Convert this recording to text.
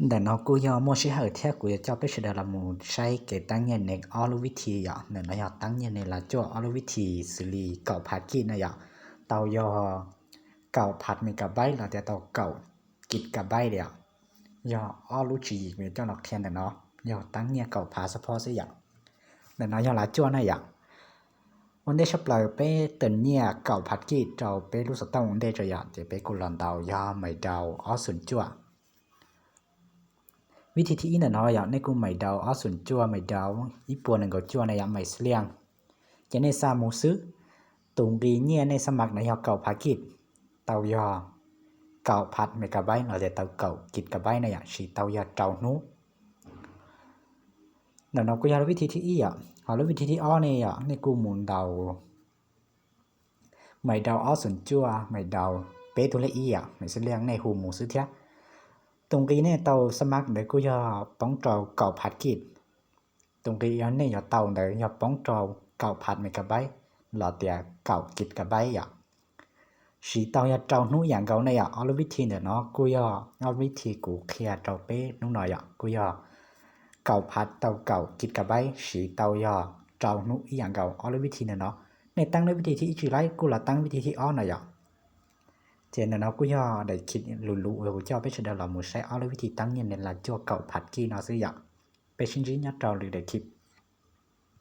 แต่nóกูยอมสิหาเที่ยกูจะไปสิได้ละมูใช้เกตั้งเงินในออลวิธีอ่ะเนี่ยนะอยากตั้งเงินในละจ่อออลวิธีสิริเก่าผัดกินนะอยากเตายอเก่าผัดเมกะไบต์ละแต่เตาเก่ากิดกะไบต์เดียวยอออลุจีมีเจ้าหลักเทียนแต่เนาะยอตั้งเงินเก่าผาเฉพาะสิอยากแต่เนาะยอละจ่อนะอยากวันเดชปลายไปเตินเนี่ยเก่าผัดกิเจ้าไปรู้สึกต้องวันเดจะอยากจะไปกุลันดาวยาไม่ดาวออสุนจั่ววิธีที่อีน่ะเนาะอยากในกูไม่ดาวออสุนจั่วไม่ดาวอีปัวนึงก็จั่วในยามไม่เสลียงจะในซามูซึตุงรีเนี่ยในสมัครในยอเก่าภากิจเตายอเก่าพัดเมกะไบต์เราจะเตาเก่ากิจกะไบต์ในอยากสิเตายอเจ้านูเดี๋ยวเนาะกูอยากวิธีที่อีอ่ะเอาแล้ววิธีที่อ้อเนี่ยอ่ะในกูหมุนดาวไม่ดาวออสุนจั่วไม่ดาวเปตุเลอีอ่ะไม่เสลียงในหูหมูซึเทียตรงนี้เนี่ยเตาสมัครเดี๋ยวกูจะป้องจอเก่าผัดกิจตรงนี้เนี่ยอย่าเตาเดี๋ยวอย่าป้องจอเก่าผัดเมกะไบต์หลอเตียเก่ากิจกะไบต์อ่ะสีเตาอย่าเจ้านู้อย่างเก่าเนี่ยเอาวิธีเนี่ยเนาะกูจะเอาวิธีกูเคลียร์เจ้าเป้นู้นหน่อยอ่ะกูจะเก่าผัดเตาเก่ากิจกะไบต์สีเตาอย่าเจ้านู้อย่างเก่าเอาวิธีเนี่ยเนาะในตั้งในวิธีที่อีกไรกูละตั้งวิธีที่อ้อหน่อยอ่ะเจนนะกูย่อได้คิดรู้ๆกูจะไปเฉดละหมูใช้เอาวิธีตั้งเงินในละจั่วเก่าผัดกี้เนาะซื้ออยากไปชินจิญาเจ้าหรือได้คลิป